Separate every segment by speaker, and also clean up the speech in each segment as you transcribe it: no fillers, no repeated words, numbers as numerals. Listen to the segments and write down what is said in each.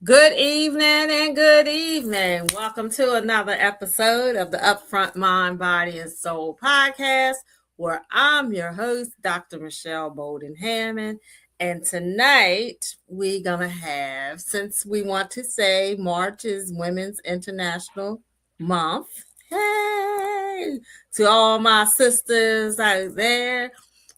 Speaker 1: Good evening and good evening. Welcome to another episode of the Upfront Mind, Body, and Soul podcast, where I'm your host, Dr. Michelle Boulden Hammond. And tonight we're going to have, since we want to say March is Women's International Month, hey, to all my sisters out there.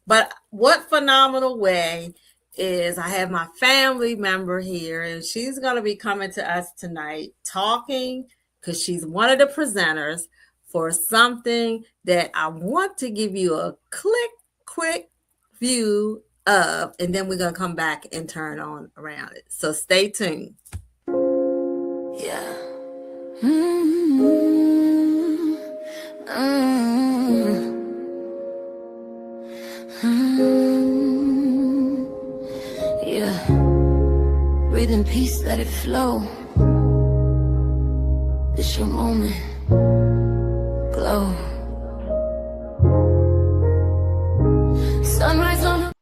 Speaker 1: But what phenomenal way is I have my family member here, and she's going to be coming to us tonight talking because she's one of the presenters for something that I want to give you a quick view of, and then we're going to come back and turn on around it. So stay tuned. Yeah.
Speaker 2: Yeah. Breathe in peace, let it flow. It's your moment. Glow. Sunrise on.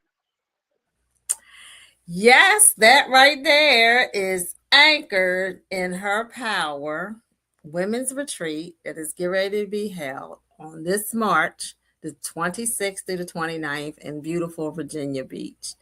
Speaker 1: Yes, that right there is anchored in HerPower Women's Retreat that is getting ready to be held on this March, the 26th through the 29th in beautiful Virginia Beach.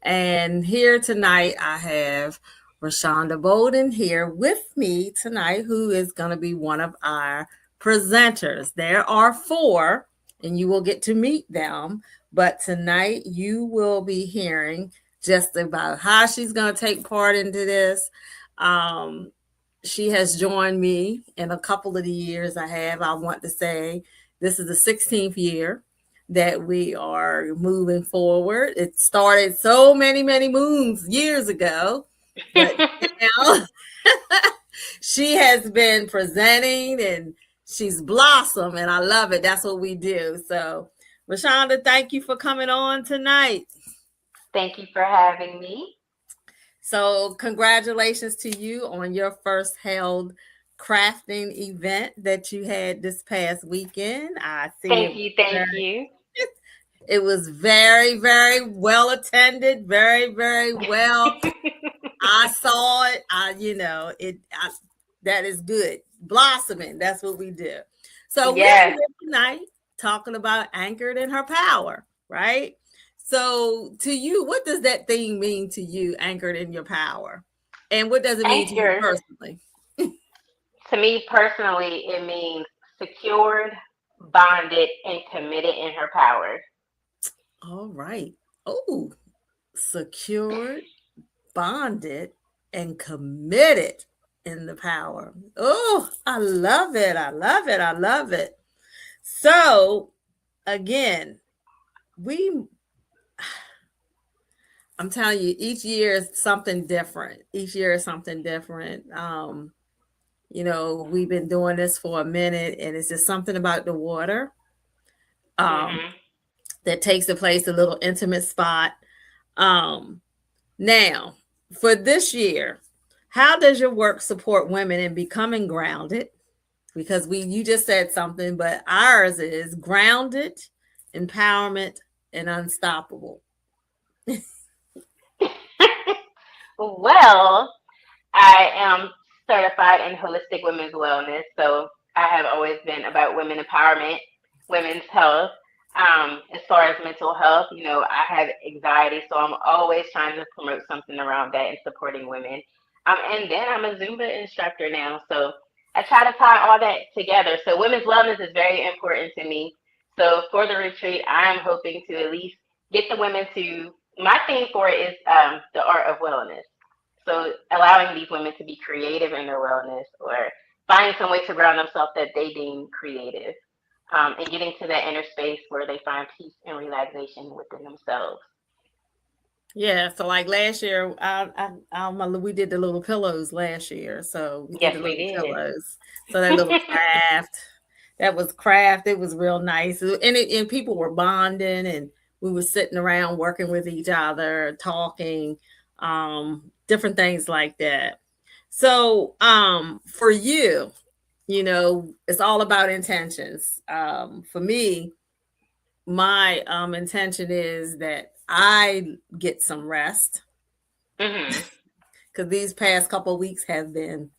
Speaker 1: And here tonight, I have Royshonda Boulden here with me tonight, who is going to be one of our presenters. There are four, and you will get to meet them. But tonight, you will be hearing just about how she's going to take part into this. She has joined me in a couple of the years I want to say this is the 16th year that we are moving forward. It started so many moons years ago, but now she has been presenting and she's blossomed, and I love it. That's what we do. So, Royshonda, thank you for coming on tonight.
Speaker 3: Thank you for having me.
Speaker 1: So, congratulations to you on your first held crafting event that you had this past weekend. I see.
Speaker 3: Thank you.
Speaker 1: It was very well attended, very well. I saw it. That is good. Blossoming. That's what we do. So
Speaker 3: yes.
Speaker 1: We're here tonight talking about anchored in her power, right? So to you, what does that thing mean to you, anchored in your power? And what does it mean to you personally?
Speaker 3: To me personally, it means secured, bonded, and committed in her power.
Speaker 1: All right. Oh, secured, bonded, and committed in the power. Oh, I love it. I love it. I love it. So again, I'm telling you, each year is something different. Each year is something different. We've been doing this for a minute, and it's just something about the water that takes the place a little intimate spot. Now, for this year, how does your work support women in becoming grounded? Because you just said something, but ours is grounded, empowerment, and unstoppable.
Speaker 3: Well, I am certified in holistic women's wellness, so I have always been about women empowerment, women's health. As far as mental health, I have anxiety, so I'm always trying to promote something around that and supporting women. And then I'm a Zumba instructor now, so I try to tie all that together. So women's wellness is very important to me. So for the retreat, I'm hoping to at least get the women to, my theme for it is the art of wellness. So allowing these women to be creative in their wellness or finding some way to ground themselves that they deem creative. And getting to that inner space where they find peace and relaxation within themselves.
Speaker 1: Yeah, so like last year, we did the little pillows last year. So we did the little pillows. So that little craft, it was real nice. And people were bonding, and we were sitting around working with each other, talking, different things like that. So for you, it's all about intentions. For me, my intention is that I get some rest. Because because these past couple of weeks have been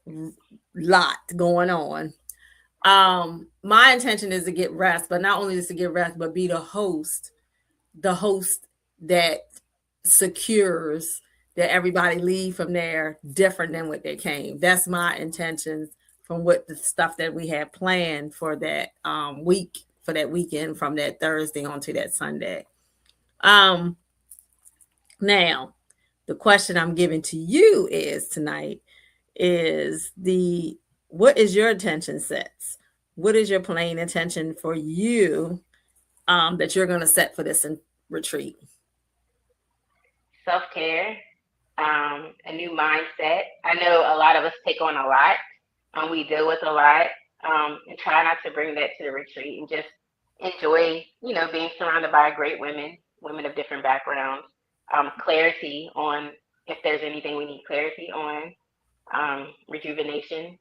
Speaker 1: a lot going on. My intention is to get rest, but not only just to get rest, but be the host that secures that everybody leave from there different than what they came. That's my intentions from what the stuff that we had planned for that week, for that weekend, from that Thursday on to that Sunday. Um, Now, the question I'm giving to you is tonight is the what is your attention sets? What is your plain intention for you that you're going to set for this retreat?
Speaker 3: Self-care, a new mindset. I know a lot of us take on a lot, we deal with a lot, and try not to bring that to the retreat and just enjoy, being surrounded by great women, women of different backgrounds. Clarity on if there's anything we need clarity on, rejuvenation.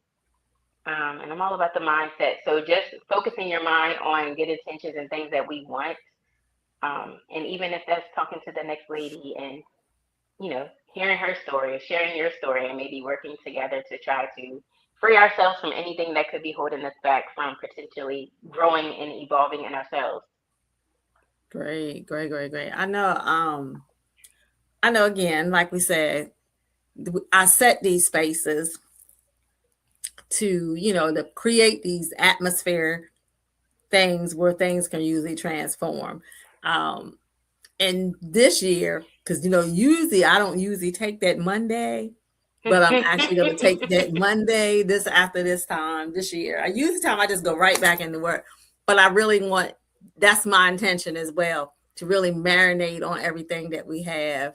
Speaker 3: And I'm all about the mindset. So just focusing your mind on good intentions and things that we want. And even if that's talking to the next lady and hearing her story, sharing your story, and maybe working together to try to free ourselves from anything that could be holding us back from potentially growing and evolving in ourselves.
Speaker 1: Great, great, great, great. I know again, like we said, I set these spaces to, to create these atmosphere things where things can usually transform. And this year, because usually I don't usually take that Monday, but I'm actually going to take that Monday this after this time this year. I usually time I just go right back into work, but I really want that's my intention as well to really marinate on everything that we have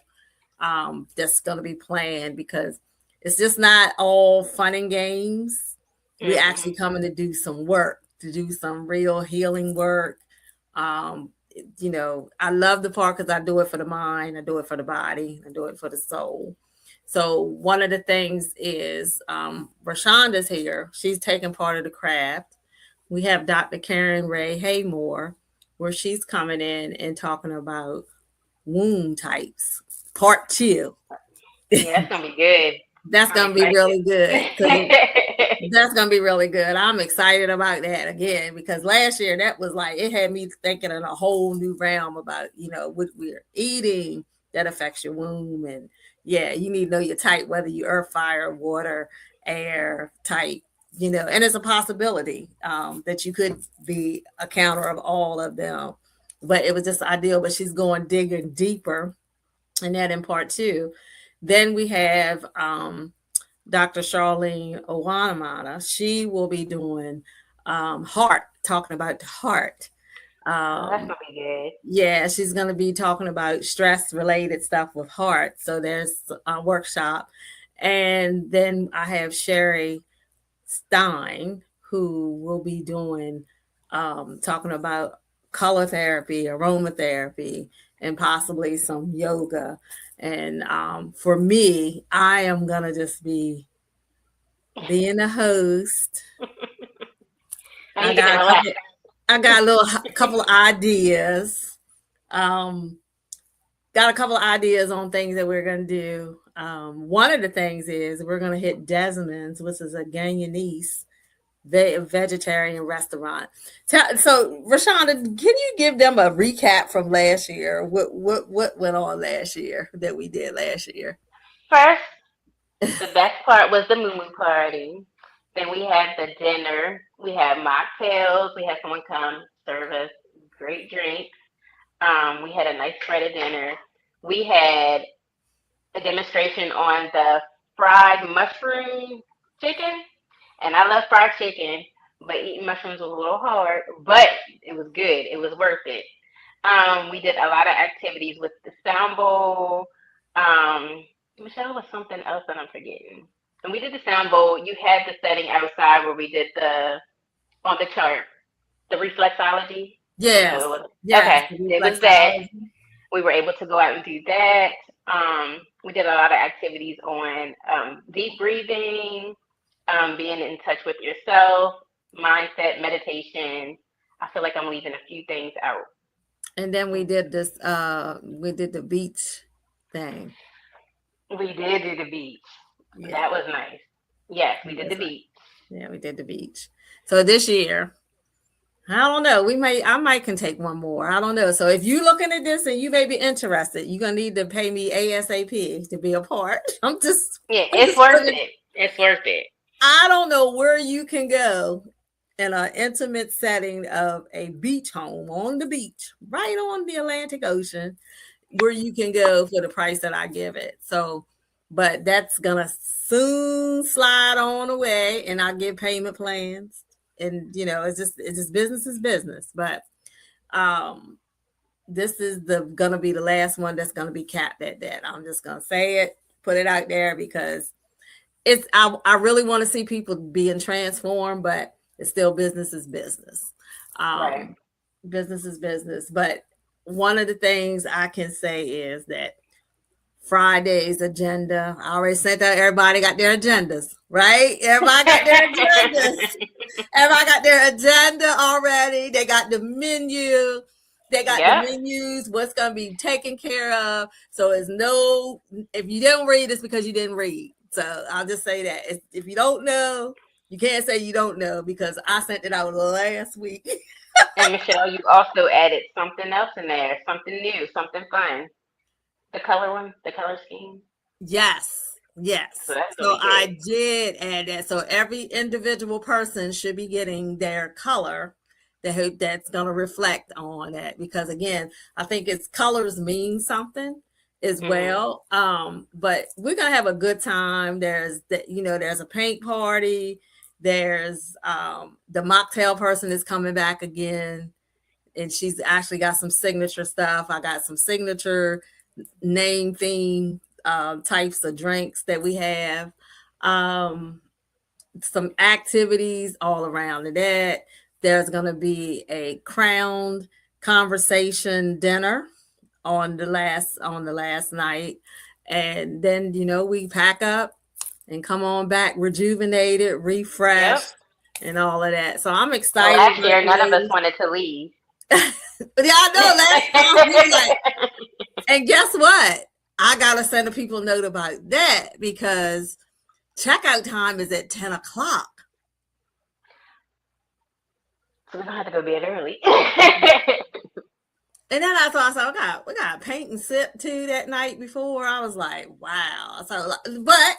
Speaker 1: that's going to be planned because it's just not all fun and games. We're actually coming to do some work, to do some real healing work. Um, I love the part because I do it for the mind, I do it for the body, I do it for the soul. So one of the things is Royshonda's here. She's taking part of the craft. We have Dr. Karen Ray Haymore, where she's coming in and talking about womb types, part two.
Speaker 3: Yeah, that's gonna be good.
Speaker 1: That's
Speaker 3: I'm
Speaker 1: gonna be really good because
Speaker 3: excited.
Speaker 1: that's gonna be really good. I'm excited about that again because last year that was like it had me thinking in a whole new realm about what we're eating that affects your womb and yeah, you need to know your type whether you earth, fire, water, air type. And it's a possibility that you could be a counter of all of them. But it was just ideal. But she's going digging deeper, and that in part two. Then we have Dr. Charlene Owanamata. She will be doing heart, talking about the heart.
Speaker 3: Oh, that's
Speaker 1: Um,
Speaker 3: gonna be good.
Speaker 1: yeah, she's going to be talking about stress related stuff with heart. So there's a workshop. And then I have Sherry Stein, who will be doing talking about color therapy, aromatherapy, and possibly some yoga. And for me, I am gonna just be being the host.
Speaker 3: Now
Speaker 1: I
Speaker 3: you get to
Speaker 1: got a
Speaker 3: relax.
Speaker 1: couple. I got a little couple of ideas. Um, got a couple of ideas on things that we're gonna do. One of the things is we're gonna hit Desmond's, which is a Guyanese vegetarian restaurant. So, Royshonda, can you give them a recap from last year? What went on last year that we did last year?
Speaker 3: First, the best part was the moo party. Then we had the dinner. We had mocktails. We had someone come serve us great drinks. We had a nice spread of dinner. We had a demonstration on the fried mushroom chicken. And I love fried chicken, but eating mushrooms was a little hard, but it was good. It was worth it. We did a lot of activities with the sound bowl. Um, Michelle was something else that I'm forgetting. And we did the sound bowl. You had the setting outside where we did the on the chart, the reflexology. No,
Speaker 1: Yes,
Speaker 3: it wasn't.
Speaker 1: yes,
Speaker 3: Okay,
Speaker 1: the
Speaker 3: it was that.
Speaker 1: reflexology.
Speaker 3: We were able to go out and do that. We did a lot of activities on deep breathing, being in touch with yourself, mindset, meditation. I feel like I'm leaving a few things out.
Speaker 1: And then we did this. We did the beach thing.
Speaker 3: We did do the beach.
Speaker 1: Yeah,
Speaker 3: That was nice. Yes, we
Speaker 1: it
Speaker 3: did
Speaker 1: was
Speaker 3: the
Speaker 1: nice.
Speaker 3: beach.
Speaker 1: Yeah, we did the beach. So this year, I don't know. I might can take one more. I don't know. So if you looking at this and you may be interested, you're gonna need to pay me ASAP to be a part.
Speaker 3: Yeah,
Speaker 1: I'm
Speaker 3: it's
Speaker 1: just
Speaker 3: worth
Speaker 1: putting.
Speaker 3: it. It's worth it.
Speaker 1: I don't know where you can go in an intimate setting of a beach home on the beach, right on the Atlantic Ocean, where you can go for the price that I give it. So, but that's gonna soon slide on away, and I give payment plans. And it's just business is business. But um, this is the gonna be the last one that's gonna be capped at that. I'm just gonna say it, put it out there because I really want to see people being transformed, but it's still business is business.
Speaker 3: Right.
Speaker 1: Business is business. But one of the things I can say is that Friday's agenda, I already sent out, everybody got their agendas, right? Everybody got their agendas. Everybody got their agenda already. They got the menu. They got the
Speaker 3: Yep.
Speaker 1: menus, what's going to be taken care of. So it's no, if you didn't read, it's because you didn't read. So I'll just say that. If you don't know, you can't say you don't know because I sent it out last week.
Speaker 3: And Michelle, you also added something else in there, something new, something fun. The color one, the color scheme.
Speaker 1: Yes.
Speaker 3: So
Speaker 1: Yes.
Speaker 3: that's
Speaker 1: So
Speaker 3: really good.
Speaker 1: I did add that. So every individual person should be getting their color that's going to reflect on that because again, I think it's colors mean something as
Speaker 3: Hmm.
Speaker 1: well. But we're going to have a good time. There's a paint party. There's the mocktail person is coming back again and she's actually got some signature stuff. I got some signature name theme types of drinks that we have. Um, some activities all around that. There's going to be a crowned conversation dinner on the last night, and then we pack up and come on back rejuvenated,
Speaker 3: Yep.
Speaker 1: refreshed, and all of that. So I'm
Speaker 3: Well,
Speaker 1: excited
Speaker 3: last
Speaker 1: about
Speaker 3: year none of us
Speaker 1: this.
Speaker 3: wanted to leave.
Speaker 1: But yeah, I know last time we were like, and guess what? I gotta send the people a note about that because checkout time is at 10 o'clock.
Speaker 3: So we're gonna have to go bed early.
Speaker 1: And then I thought, so we got paint and sip too that night before. I was like, wow. So, but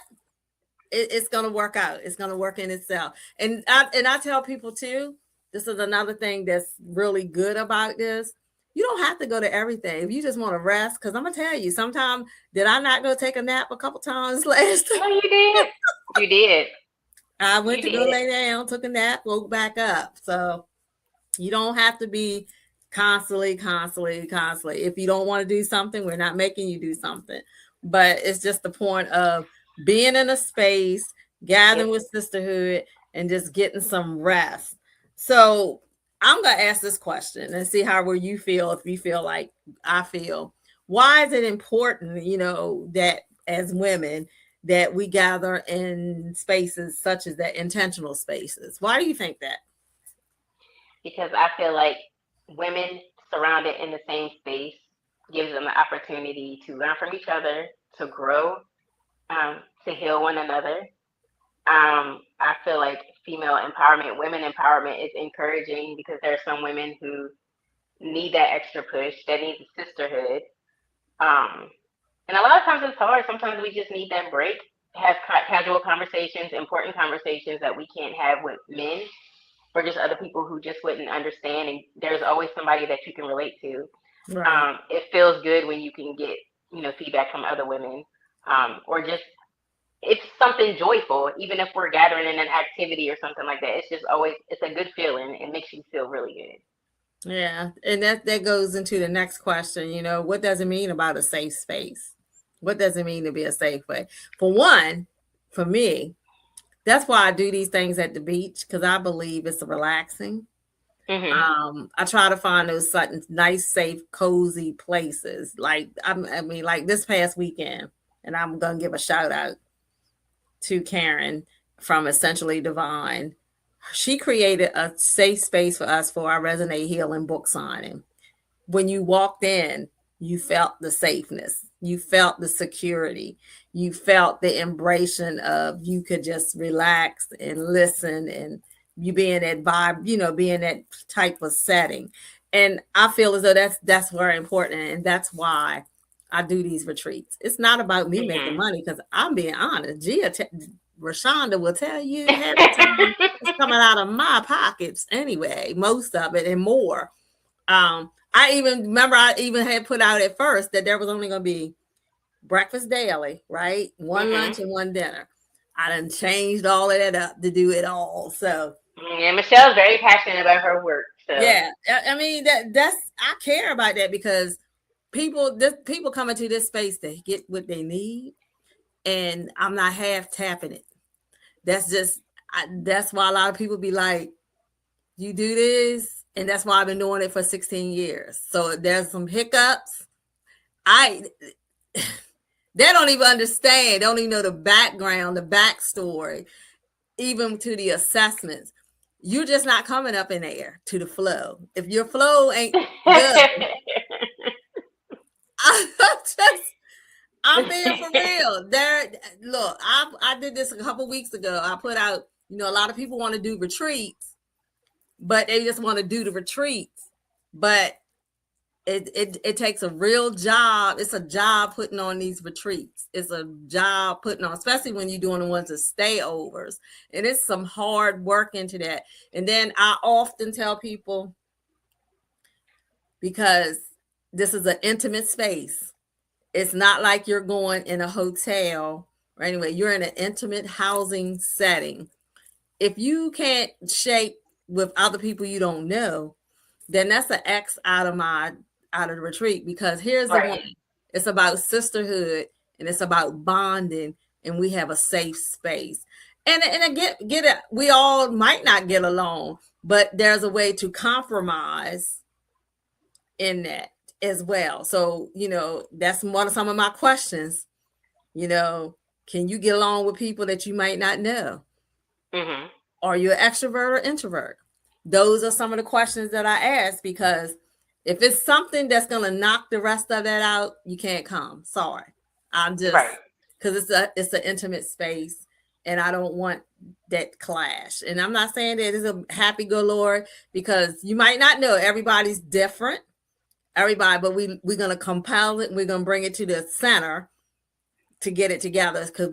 Speaker 1: it's gonna work out. It's gonna work in itself. And I tell people too, this is another thing that's really good about this. You don't have to go to everything if you just want to rest. Because I'm gonna tell you, sometimes did I not go take a nap a couple times last
Speaker 3: No, you did. You did.
Speaker 1: I went
Speaker 3: You
Speaker 1: to go
Speaker 3: did.
Speaker 1: lay down, took a nap, woke back up. So you don't have to be constantly, constantly, constantly. If you don't want to do something, we're not making you do something. But it's just the point of being in a space,
Speaker 3: Yes.
Speaker 1: gathering with sisterhood, and just getting some rest. So I'm gonna ask this question and see how where you feel if you feel like I feel. Why is it important, that as women that we gather in spaces such as that intentional spaces? Why do you think that?
Speaker 3: Because I feel like women surrounded in the same space gives them the opportunity to learn from each other, to grow, to heal one another. I feel like female empowerment, women empowerment is encouraging because there are some women who need that extra push, that need the sisterhood. Um, and a lot of times it's hard. Sometimes we just need that break, have casual conversations, important conversations that we can't have with men or just other people who just wouldn't understand. And there's always somebody that you can relate to.
Speaker 1: Right.
Speaker 3: It feels good when you can get, feedback from other women, or just it's something joyful, even if we're gathering in an activity or something like that. It's just always it's a good feeling. It makes you feel really good.
Speaker 1: Yeah, and that goes into the next question. What does it mean about a safe space? What does it mean to be a safe way? For one, for me, that's why I do these things at the beach because I believe it's relaxing.
Speaker 3: Hmm.
Speaker 1: I try to find those certain nice, safe, cozy places. Like I mean, like this past weekend, and I'm gonna give a shout out to Karen from Essentially Divine. She created a safe space for us for our Resonate Healing book signing. When you walked in, you felt the safeness, you felt the security, you felt the embracing of you could just relax and listen, and you be in that vibe, be in that type of setting. And I feel as though that's very important, and that's why I do these retreats. It's not about me making
Speaker 3: Mhm.
Speaker 1: money, because I'm being honest. Roshonda will tell you half the time it's coming out of my pockets anyway, most of it and more. I even remember I even had put out at first that there was only going to be breakfast daily, right? One
Speaker 3: Mhm.
Speaker 1: lunch and one dinner. I done changed all of that up to do it all. So
Speaker 3: And Michelle's very passionate about her work, so.
Speaker 1: yeah, I mean that's I care about that, because people come into this space to get what they need, and I'm not half tapping it. That's just that's why a lot of people be like, "You do this," and that's why I've been doing it for 16 years. So there's some hiccups. I They don't even understand. They don't even know the background, the backstory, even to the assessments. You're just not coming up in the air to the flow. If your flow ain't good, I'm just I'm being for real. There, look, I did this a couple weeks ago. I put out, a lot of people want to do retreats, but they just want to do the retreats. But it takes a real job. It's a job putting on these retreats. It's a job putting on, especially when you're doing the ones that stay overs. And it's some hard work into that. And then I often tell people, because this is an intimate space, it's not like you're going in a hotel or anyway, you're in an intimate housing setting. If you can't shake with other people you don't know, then that's an X out of the retreat, because here's the one.
Speaker 3: Right.
Speaker 1: It's about sisterhood, and it's about bonding, and we have a safe space. And I get it. We all might not get along, but there's a way to compromise in that as well. So, that's one of some of my questions. You know, can you get along with people that you might not know?
Speaker 3: Mhm.
Speaker 1: Are you an extrovert or introvert? Those are some of the questions that I ask, because if it's something that's going to knock the rest of that out, you can't come. Sorry. I'm just,
Speaker 3: Right.
Speaker 1: because it's an intimate space, and I don't want that clash. And I'm not saying that it's a happy galore, because you might not know, everybody's different. Everybody, but we're going to compile it, and we're going to bring it to the center to get it together, because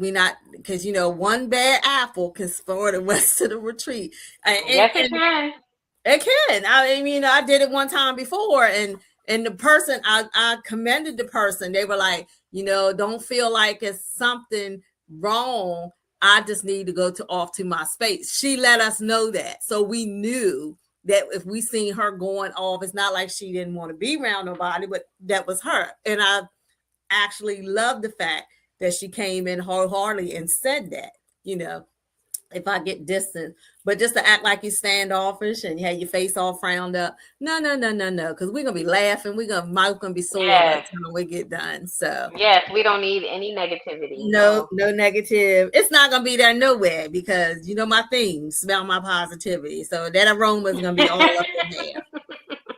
Speaker 1: one bad apple can spoil the rest of the retreat.
Speaker 3: Yes, it can.
Speaker 1: It can. I mean, I did it one time before, and the person, I commended the person. They were like, don't feel like it's something wrong. I just need to go off to my space. She let us know that, so we knew that if we seen her going off, it's not like she didn't want to be around nobody, but that was her. And I actually love the fact that she came in wholeheartedly and said that, if I get distant, but just to act like you standoffish and you have your face all frowned up. No, no, no, no, no. Because we're gonna be laughing. Mouth gonna be sore by the
Speaker 3: Yes.
Speaker 1: time we get done. So
Speaker 3: Yes, we don't need any negativity.
Speaker 1: no,
Speaker 3: No.
Speaker 1: no negative. It's not gonna be there nowhere, because my theme, smell my positivity. So that aroma is gonna be all up in there.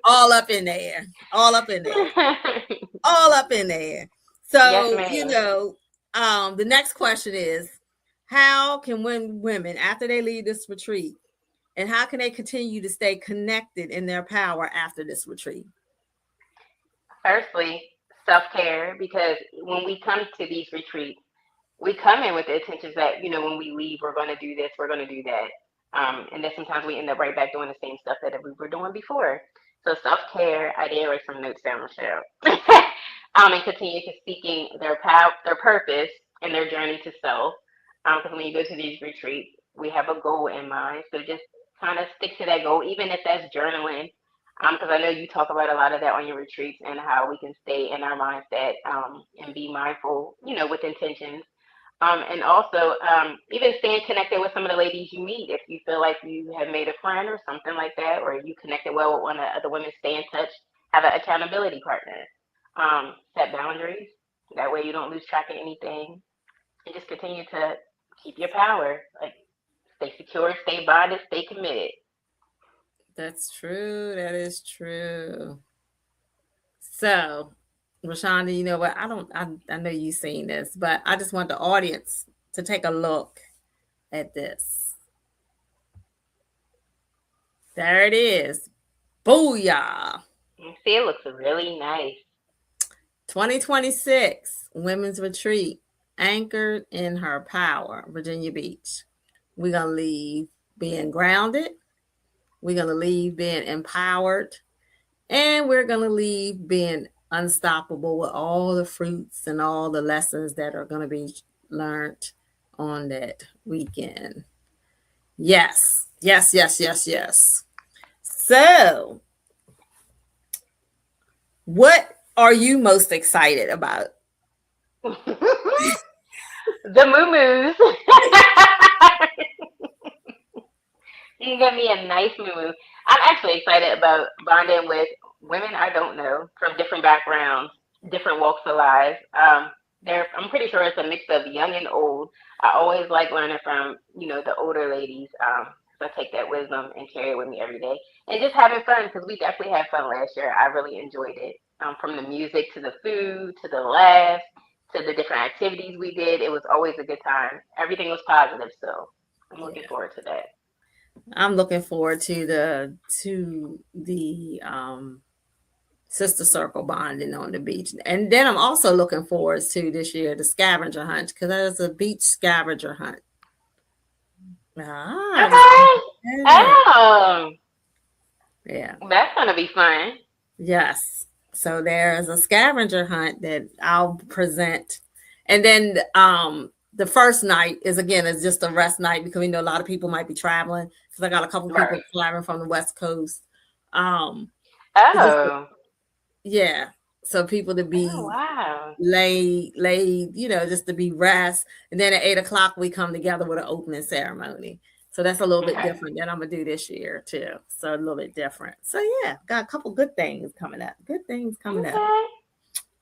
Speaker 1: All up in there. All up in there. All up in there.
Speaker 3: Yes,
Speaker 1: So,
Speaker 3: ma'am.
Speaker 1: the next question is, how can women, after they leave this retreat, and how can they continue to stay connected in their power after this retreat?
Speaker 3: Firstly, self-care, because when we come to these retreats, we come in with the intentions that, when we leave, we're going to do this, we're going to do that. And then sometimes we end up right back doing the same stuff that we were doing before. So self-care, I did write some notes down, Michelle. And continue to seeking their power, their purpose, and their journey to self. Because when you go to these retreats, we have a goal in mind. So just kind of stick to that goal, even if that's journaling. Because I know you talk about a lot of that on your retreats, and how we can stay in our mindset, and be mindful, with intentions. And also, even staying connected with some of the ladies you meet. If you feel like you have made a friend or something like that, or you connected well with one of the women, stay in touch. Have an accountability partner. Set boundaries. That way you don't lose track of anything. And just continue to keep your power. Like, stay secure, stay bonded, stay committed.
Speaker 1: That's true. That is true. So, Roshonda, you know what? I know you've seen this, but I just want the audience to take a look at this. There it is. Booyah.
Speaker 3: See, it looks really nice.
Speaker 1: 2026 Women's Retreat, anchored in her power, Virginia Beach. We're going to leave being grounded. We're going to leave being empowered. And we're going to leave being unstoppable with all the fruits and all the lessons that are going to be learned on that weekend. Yes, yes, yes, yes, yes. So, what are you most excited about?
Speaker 3: The moo-moos. You can get me a nice moo-moo. I'm actually excited about bonding with women I don't know from different backgrounds, different walks of life. I'm pretty sure it's a mix of young and old. I always like learning from, the older ladies. So I take that wisdom and carry it with me every day. And just having fun, because we definitely had fun last year. I really enjoyed it. From the music to the food to the laughs to the different activities we did. It was always a good time. Everything was positive. So I'm looking forward to that.
Speaker 1: I'm looking forward to the sister circle bonding on the beach, and then I'm also looking forward to this year the scavenger hunt, because there's a beach scavenger hunt.
Speaker 3: Okay.
Speaker 1: Yeah.
Speaker 3: Oh,
Speaker 1: Yeah.
Speaker 3: that's gonna be fun.
Speaker 1: Yes. So there's a scavenger hunt that I'll present, and then the first night is just a rest night, because we know a lot of people might be traveling, because I got a couple people
Speaker 3: Right.
Speaker 1: traveling from the West Coast. Um,
Speaker 3: Oh.
Speaker 1: yeah, so people to be
Speaker 3: Oh wow.
Speaker 1: laid, just to be rest, and then at 8 o'clock we come together with an opening ceremony. So that's a little bit
Speaker 3: Okay.
Speaker 1: different that I'm gonna do this year too. So a little bit different. So yeah, got a couple good things coming up. Good things coming up.
Speaker 3: Okay.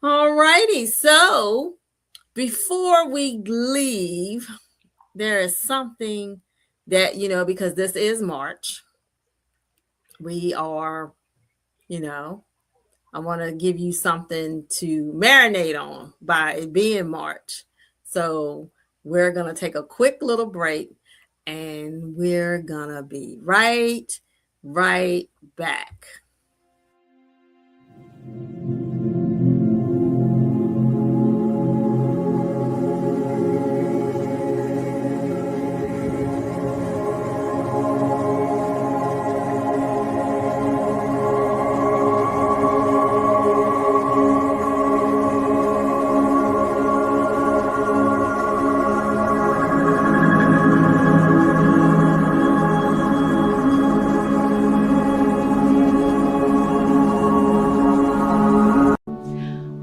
Speaker 1: All righty. So before we leave, there is something that, because this is March, we are, I want to give you something to marinate on by it being March. So we're going to take a quick little break, and we're going to be right back.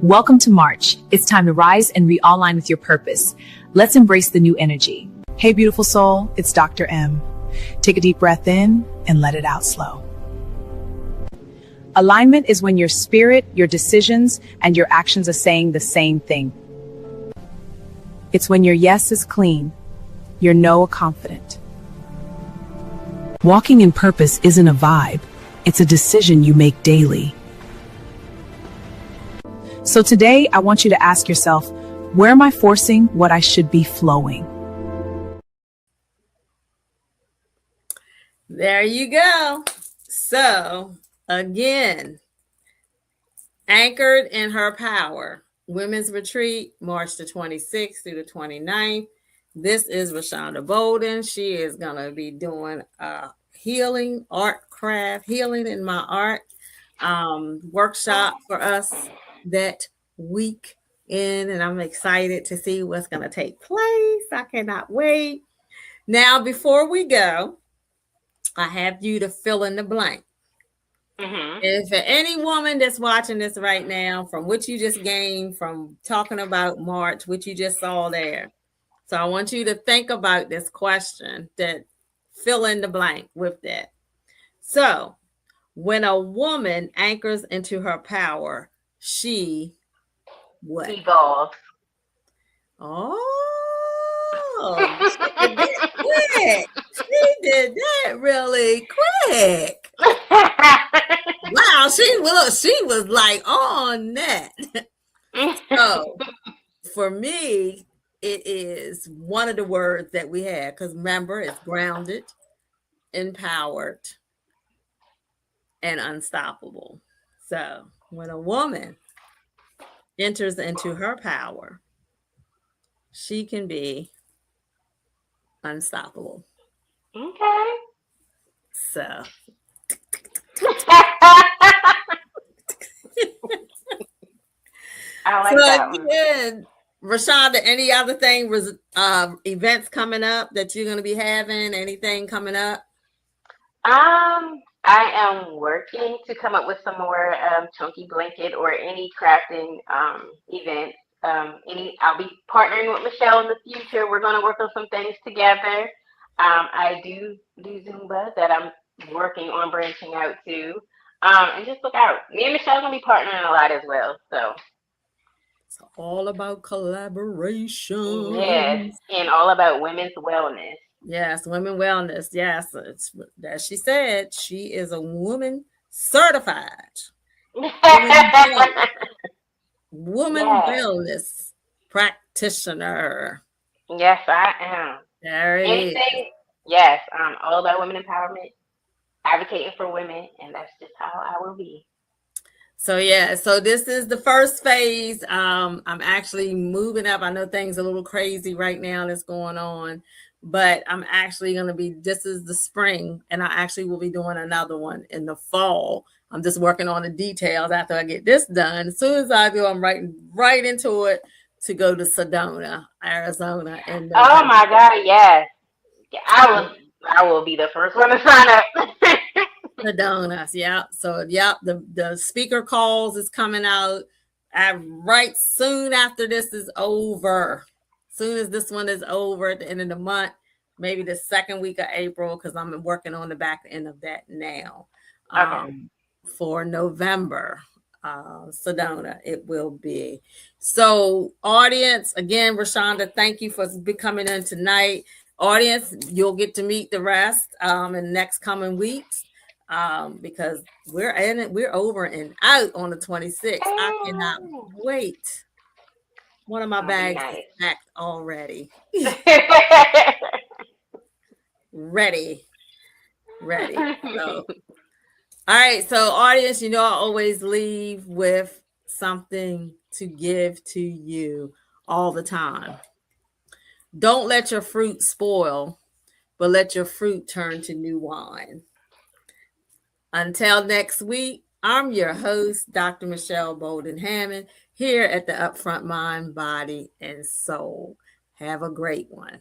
Speaker 4: Welcome to March. It's time to rise and realign with your purpose. Let's embrace the new energy. Hey, beautiful soul, it's Dr. M. Take a deep breath in and let it out slow. Alignment is when your spirit, your decisions, and your actions are saying the same thing. It's when your yes is clean, your no confident. Walking in purpose isn't a vibe, it's a decision you make daily. So today, I want you to ask yourself, where am I forcing what I should be flowing?
Speaker 1: There you go. So again, anchored in her power, Women's Retreat, March the 26th through the 29th. This is Royshonda Boulden. She is going to be doing a healing art craft, healing in my art workshop for us that week in, and I'm excited to see what's going to take place. I cannot wait. Now, before we go, I have you to fill in the blank.
Speaker 3: Mm-hmm.
Speaker 1: And for any woman that's watching this right now, from what you just gained from talking about March, what you just saw there. So I want you to think about this question, that fill in the blank with that. So when a woman anchors into her power, she what?
Speaker 3: Evolve.
Speaker 1: Oh, she did that quick. She did that really quick. Wow, she was like on that. So for me, it is one of the words that we had because remember, it's grounded, empowered, and unstoppable. So when a woman enters into her power, she can be unstoppable.
Speaker 3: Okay.
Speaker 1: So,
Speaker 3: I
Speaker 1: so
Speaker 3: like that one.
Speaker 1: again, Royshonda, any other thing was events coming up that you're going to be having? Anything coming up?
Speaker 3: I am working to come up with some more chunky blanket or any crafting events. I'll be partnering with Michelle in the future. We're going to work on some things together. I do Zumba that I'm working on branching out to. And just look out. Me and Michelle are going to be partnering a lot as well. So,
Speaker 1: It's all about
Speaker 3: yes.
Speaker 1: collaboration.
Speaker 3: And all about women's wellness.
Speaker 1: Yes, women wellness. Yes, it's as she said, she is a woman certified woman wellness, woman
Speaker 3: Yes.
Speaker 1: wellness practitioner.
Speaker 3: Yes, I am.
Speaker 1: There it is.
Speaker 3: Anything, yes, all about women empowerment, advocating for women, and that's just how I will be.
Speaker 1: So yeah, so this is the first phase. I'm actually moving up. I know things are a little crazy right now that's going on, but I'm actually going to be. This is the spring, and I actually will be doing another one in the fall. I'm just working on the details after I get this done. As soon as I do, I'm right into it to go to Sedona, Arizona, in
Speaker 3: Oh
Speaker 1: November.
Speaker 3: my God, yes. Yeah, I will be the first one to sign up.
Speaker 1: The donuts, yeah. So, yeah, the speaker calls is coming out right soon after this is over. Soon as this one is over at the end of the month, maybe the second week of April, because I'm working on the back end of that now.
Speaker 3: Okay.
Speaker 1: For November, Sedona, it will be. So, audience, again, Royshonda, thank you for coming in tonight. Audience, you'll get to meet the rest in the next coming weeks because we're in it, we're over and out on the 26th. I cannot
Speaker 3: Oh,
Speaker 1: wait. One of my
Speaker 3: gonna be
Speaker 1: bags is
Speaker 3: nice.
Speaker 1: packed already. Ready, ready. So, all right. So, audience, I always leave with something to give to you all the time. Don't let your fruit spoil, but let your fruit turn to new wine. Until next week, I'm your host, Dr. Michelle Boulden Hammond, here at the Upfront Mind, Body, and Soul. Have a great one.